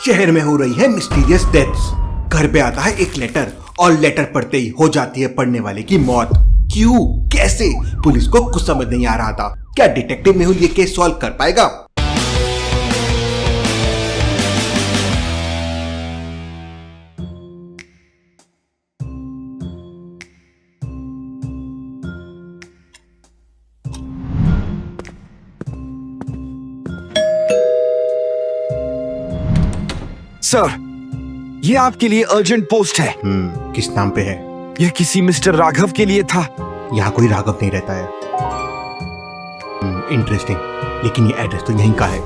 शहर में हो रही है मिस्टीरियस डेथ्स। घर पे आता है एक लेटर और लेटर पढ़ते ही हो जाती है पढ़ने वाले की मौत। क्यों, कैसे, पुलिस को कुछ समझ नहीं आ रहा था। क्या डिटेक्टिव मेहुल ये केस सॉल्व कर पाएगा? सर, ये आपके लिए अर्जेंट पोस्ट है। किस नाम पे है? यह किसी मिस्टर राघव के लिए था। यहाँ कोई राघव नहीं रहता है। इंटरेस्टिंग, लेकिन ये एड्रेस तो यहीं का है।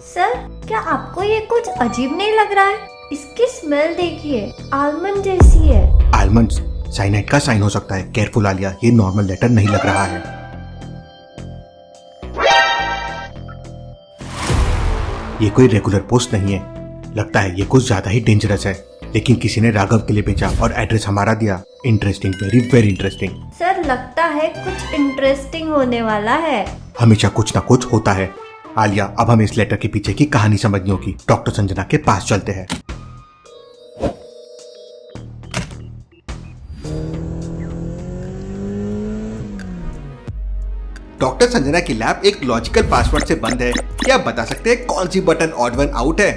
सर, क्या आपको ये कुछ अजीब नहीं लग रहा है? इसकी स्मेल देखिए, आलमंड जैसी है। आलमंड्स साइनाइड का साइन हो सकता है। केयरफुल आलिया, ये नॉर्मल लेटर नहीं लग रहा है। ये कोई रेगुलर पोस्ट नहीं है। लगता है ये कुछ ज्यादा ही डेंजरस है। लेकिन किसी ने राघव के लिए भेजा और एड्रेस हमारा दिया। Interesting, very very interesting. Sir, लगता है कुछ इंटरेस्टिंग होने वाला है। हमेशा कुछ ना कुछ होता है। आलिया, अब हमें इस लेटर के पीछे की कहानी समझनी होगी। डॉक्टर संजना के पास चलते हैं। डॉक्टर संजना की लैब एक लॉजिकल पासवर्ड से बंद है। क्या आप बता सकते हैं कौन सी बटन ऑड वन आउट है?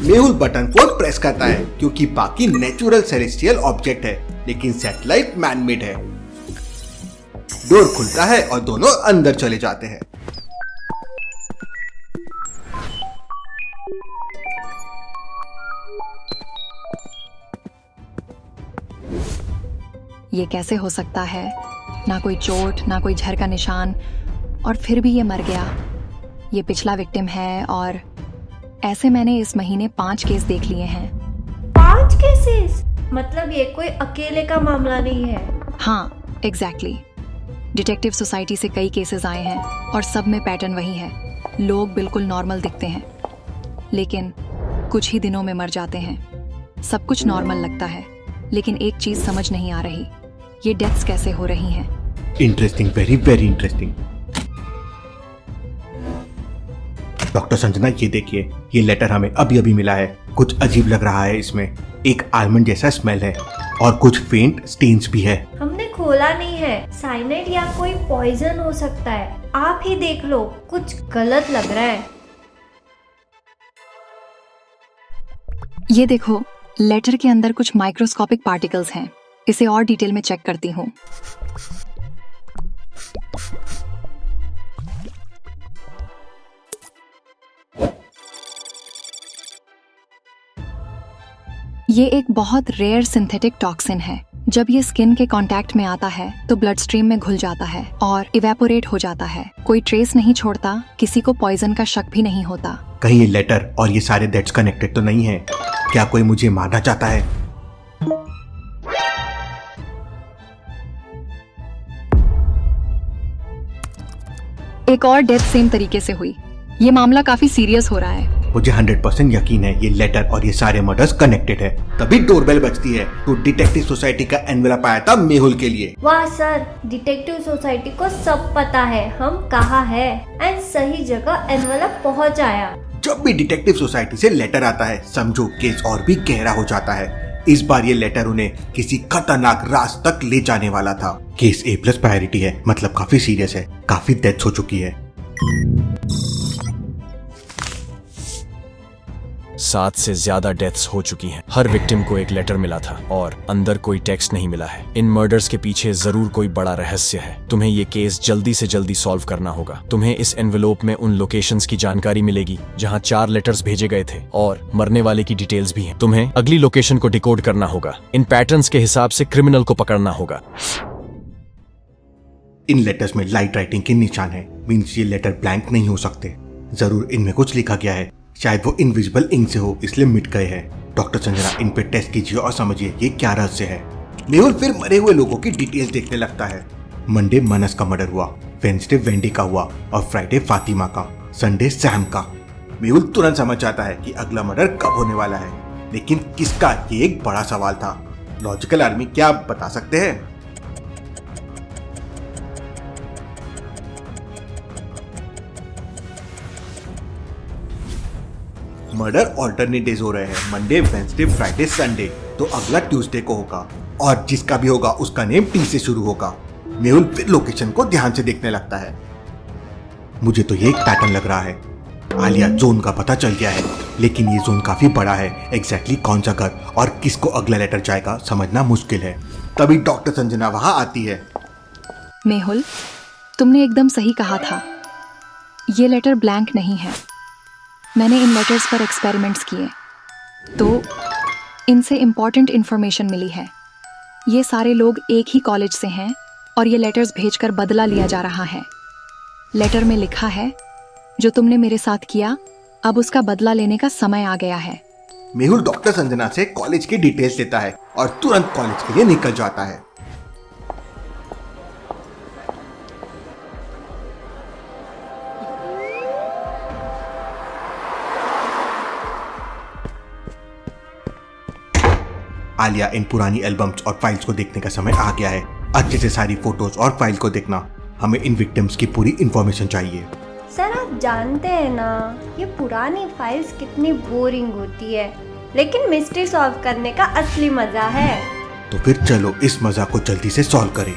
मेहुल बटन 4 प्रेस करता है क्योंकि बाकी नेचुरल सेलेस्टियल ऑब्जेक्ट है, लेकिन सैटेलाइट मैनमेड है। डोर खुलता है और दोनों अंदर चले जाते हैं। ये कैसे हो सकता है? ना कोई चोट, ना कोई झर का निशान, और फिर भी ये मर गया। ये पिछला विक्टिम है और ऐसे मैंने इस महीने 5 केस देख लिए हैं। 5 केसेस? मतलब ये कोई अकेले का मामला नहीं है। हाँ, एग्जैक्टली। डिटेक्टिव सोसाइटी से कई केसेस आए हैं और सब में पैटर्न वही है। लोग बिल्कुल नॉर्मल दिखते हैं, लेकिन कुछ ही दिनों में मर जाते हैं। सब कुछ नॉर्मल लगता है, लेकिन एक चीज समझ नहीं आ रही, ये डेथ्स कैसे हो रही हैं। Interesting, very very interesting. Doctor Sanjana, ये देखिए, ये लेटर हमें अभी अभी मिला है। कुछ अजीब लग रहा है इसमें। एक आलमंड जैसा स्मेल है और कुछ फेंट स्टेन्स भी है। हमने खोला नहीं है। साइनाइड या कोई पॉइजन हो सकता है। आप ही देख लो, कुछ गलत लग रहा है। ये देखो, लेटर के अंदर कुछ माइक्रोस्कोपिक पार्टिकल्स हैं। इसे और डिटेल में चेक करती हूँ। ये एक बहुत रेयर सिंथेटिक टॉक्सिन है। जब ये स्किन के कांटेक्ट में आता है तो ब्लड स्ट्रीम में घुल जाता है और इवेपोरेट हो जाता है। कोई ट्रेस नहीं छोड़ता, किसी को पॉइजन का शक भी नहीं होता। कहीं ये लेटर और ये सारे डेथ्स कनेक्टेड तो नहीं है? क्या कोई मुझे मारना चाहता है? एक और डेथ सेम तरीके से हुई। ये मामला काफी सीरियस हो रहा है। मुझे 100% यकीन है ये लेटर और ये सारे मर्डर्स कनेक्टेड है। तभी डोरबेल बजती है तो डिटेक्टिव सोसाइटी का एनवेलप आया था मेहुल के लिए। वाह सर, डिटेक्टिव सोसाइटी को सब पता है हम कहाँ है एंड सही जगह एनवेलप पहुँच आया। जब भी डिटेक्टिव सोसाइटी से लेटर आता है, समझो केस और भी गहरा हो जाता है। इस बार ये लेटर उन्हें किसी खतरनाक राज तक ले जाने वाला था। केस A+ प्रायोरिटी है, मतलब काफी सीरियस है। काफी डेथ्स हो चुकी है। 7 से ज्यादा डेथ्स हो चुकी हैं। हर विक्टिम को एक लेटर मिला था और अंदर कोई टेक्स्ट नहीं मिला है। इन मर्डर्स के पीछे जरूर कोई बड़ा रहस्य है। तुम्हें ये केस जल्दी से जल्दी सॉल्व करना होगा। तुम्हें इस एनवेलोप में उन लोकेशंस की जानकारी मिलेगी जहां 4 लेटर्स भेजे गए थे और मरने वाले की डिटेल्स भी हैं। तुम्हें अगली लोकेशन को डिकोड करना होगा। इन पैटर्न्स के हिसाब से क्रिमिनल को पकड़ना होगा। इन लेटर्स में लाइट राइटिंग के निशान है। मीन्स ये लेटर ब्लैंक नहीं हो सकते। जरूर इनमें कुछ लिखा गया है। शायद वो इनविजिबल इंक से हो, इसलिए मिट गए हैं। डॉक्टर संजना, इन पे टेस्ट कीजिए और समझिए ये क्या रहस्य है। मेहुल फिर मरे हुए लोगों की डिटेल्स देखने लगता है। मंडे मनस का मर्डर हुआ, वेंसडे वेंडी का हुआ और फ्राइडे फातिमा का, संडे सैम का। मेहुल तुरंत समझ जाता है कि अगला मर्डर कब होने वाला है, लेकिन किसका, ये एक बड़ा सवाल था। लॉजिकल आर्मी, क्या आप बता सकते हैं? मर्डर ऑल्टरनेट डेज हो रहे हैं, मंडे, वेंसडे, फ्राइडे, संडे। तो अगला ट्यूसडे को होगा और जिसका भी होगा उसका नेम टी से शुरू होगा। मेहुल फिर लोकेशन को ध्यान से देखने लगता है। मुझे तो ये एक पैटर्न लग रहा है। आलिया जोन का पता चल गया है, लेकिन ये जोन काफी बड़ा है। एग्जैक्टली कौन सा घर और किसको अगला लेटर जाएगा समझना मुश्किल है। तभी डॉक्टर संजना वहां आती है। मेहुल, तुमने एकदम सही कहा था। ये लेटर ब्लैंक नहीं है। मैंने इन लेटर्स पर एक्सपेरिमेंट्स किए तो इनसे इम्पॉर्टेंट इन्फॉर्मेशन मिली है। ये सारे लोग एक ही कॉलेज से हैं और ये लेटर्स भेजकर बदला लिया जा रहा है। लेटर में लिखा है, जो तुमने मेरे साथ किया, अब उसका बदला लेने का समय आ गया है। मेहुल डॉक्टर संजना से कॉलेज की डिटेल्स लेता है और तुरंत कॉलेज के लिए निकल जाता है। आलिया, इन पुरानी एल्बम्स और फाइल्स को देखने का समय आ गया है। अच्छे से सारी फोटोज और फाइल को देखना। हमें इन विक्टिम्स की पूरी इंफॉर्मेशन चाहिए। सर, आप जानते हैं ना, ये पुरानी फाइल्स कितनी बोरिंग होती है, लेकिन मिस्ट्री सॉल्व करने का असली मजा है। तो फिर चलो इस मजा को जल्दी से सॉल्व करें।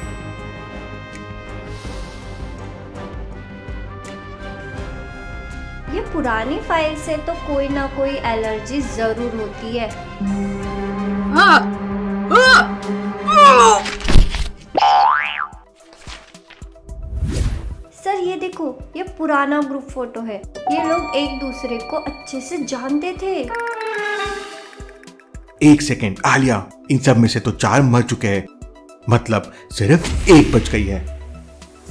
ये पुरानी फाइल से तो कोई ना कोई एलर्जी जरूर होती है। सर, ये देखो, ये पुराना ग्रुप फोटो है। ये लोग एक दूसरे को अच्छे से जानते थे। एक सेकेंड आलिया, इन सब में से तो 4 मर चुके हैं, मतलब सिर्फ 1 बच गई है।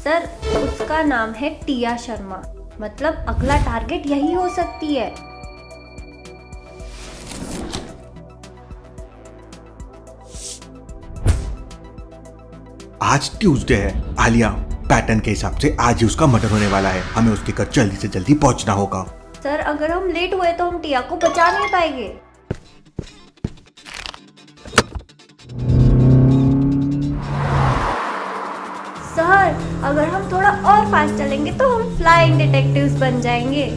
सर, उसका नाम है टिया शर्मा, मतलब अगला टारगेट यही हो सकती है। आज ट्यूसडे है आलिया, पैटर्न के हिसाब से आज ही उसका मर्डर होने वाला है। हमें उसके घर जल्दी से जल्दी पहुंचना होगा। सर, अगर हम लेट हुए तो हम टिया को बचा नहीं पाएंगे। सर, अगर हम थोड़ा और फास्ट चलेंगे तो हम फ्लाइंग डिटेक्टिव्स बन जाएंगे।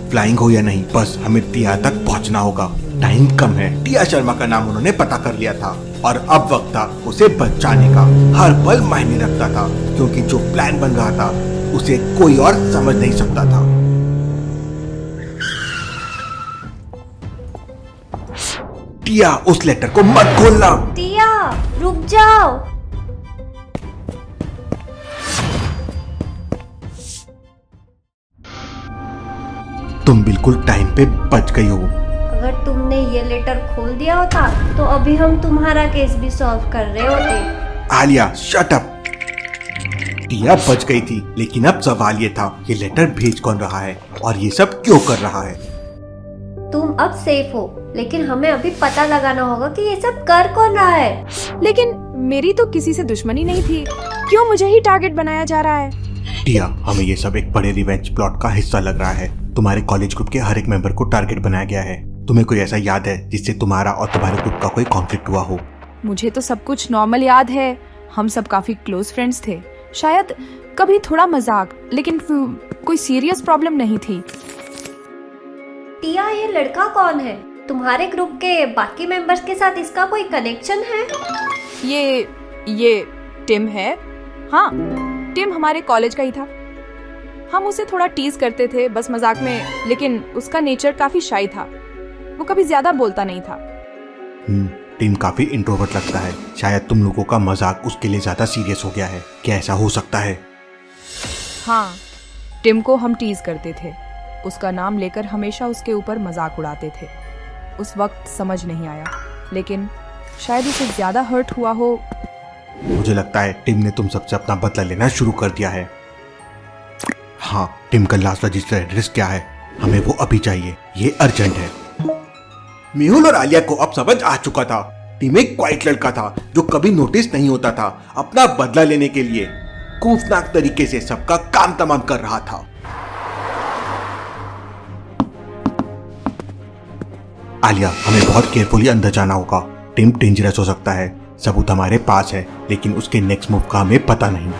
फ्लाइंग हो या नहीं, बस हमें टिया तक पहुंचना होगा। टाइम कम है। टिया शर्मा का नाम उन्होंने पता कर लिया था और अब वक्त था उसे बचाने का। हर पल मायने रखता था, क्योंकि जो प्लान बन रहा था उसे कोई और समझ नहीं सकता था। टिया, उस लेटर को मत खोलना। टिया, रुक जाओ। तुम बिल्कुल टाइम पे बच गई हो। अगर तुमने ये लेटर खोल दिया होता तो अभी हम तुम्हारा केस भी सॉल्व कर रहे होते। Alia, shut up. टिया बच गई थी, लेकिन अब सवाल ये था, ये लेटर भेज कौन रहा है और ये सब क्यों कर रहा है? तुम अब सेफ हो, लेकिन हमें अभी पता लगाना होगा कि ये सब कर कौन रहा है। लेकिन मेरी तो किसी से दुश्मनी नहीं थी, क्यों मुझे ही टारगेट बनाया जा रहा है? टिया, हमें ये सब एक बड़े रिवेंज प्लॉट का हिस्सा लग रहा है। तुम्हारे कॉलेज ग्रुप के हर एक मेंबर को टारगेट बनाया गया है। तुम्हें कोई ऐसा याद है जिससे तुम्हारा और तुम्हारे ग्रुप का कोई कॉन्फ्लिक्ट हुआ हो? मुझे तो सब कुछ नॉर्मल याद है। हम सब काफी क्लोज फ्रेंड्स थे। शायद कभी थोड़ा मजाक, लेकिन कोई सीरियस प्रॉब्लम नहीं थी। टिया, ये लड़का कौन है? तुम्हारे ग्रुप के बाकी मेंबर्स के साथ इसका कोई कनेक्शन है? ये टिम है। हाँ, टिम हमारे कॉलेज का ही था। हम उसे थोड़ा टीज करते थे, बस मजाक में, लेकिन उसका नेचर काफी शाई था। वो कभी ज्यादा बोलता नहीं था। टिम काफी इंट्रोवर्ट लगता है। शायद तुम लोगों का मजाक उसके लिए ज्यादा सीरियस हो गया है। क्या ऐसा हो सकता है? हाँ, टिम को हम टीज करते थे। उसका नाम लेकर हमेशा उसके ऊपर मजाक उड़ाते थे। उस वक्त समझ नहीं आया, लेकिन शायद उसे ज्यादा हर्ट हुआ हो। मुझे लगता है टिम ने तुम सबसे अपना बदला लेना शुरू कर दिया है। हाँ, टिम का लास्ट रजिस्टर एड्रेस क्या है? हमें वो अभी चाहिए, ये अर्जेंट है। मेहुल और आलिया को अब समझ आ चुका था। टिम एक क्वाइट लड़का था जो कभी नोटिस नहीं होता था। अपना बदला लेने के लिए खौफनाक तरीके से सबका काम तमाम कर रहा था। आलिया, हमें बहुत केयरफुली अंदर जाना होगा। टिम डेंजरस हो सकता है। सबूत हमारे पास है, लेकिन उसके नेक्स्ट मूव का हमें पता नहीं।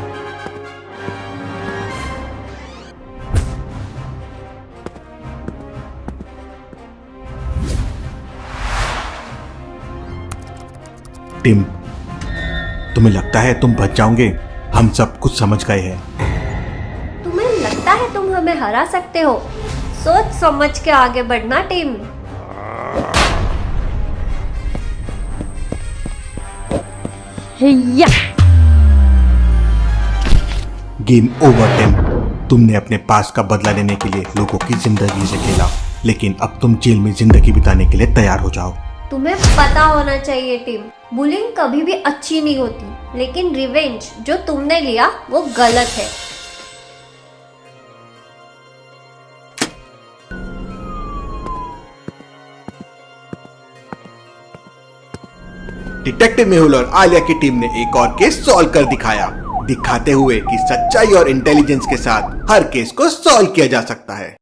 टिम, तुम्हें लगता है तुम बच जाओगे? हम सब कुछ समझ गए हैं। तुम्हें लगता है तुम हमें हरा सकते हो? सोच समझ के आगे बढ़ना टीम। या गेम ओवर टिम। तुमने अपने पास का बदला लेने के लिए लोगों की जिंदगी से खेला, लेकिन अब तुम जेल में जिंदगी बिताने के लिए तैयार हो जाओ। तुम्हें पता होना चाहिए टीम, बुलिंग कभी भी अच्छी नहीं होती, लेकिन रिवेंज जो तुमने लिया वो गलत है। डिटेक्टिव मेहुल और आलिया की टीम ने एक और केस सॉल्व कर दिखाया, दिखाते हुए कि सच्चाई और इंटेलिजेंस के साथ हर केस को सॉल्व किया जा सकता है।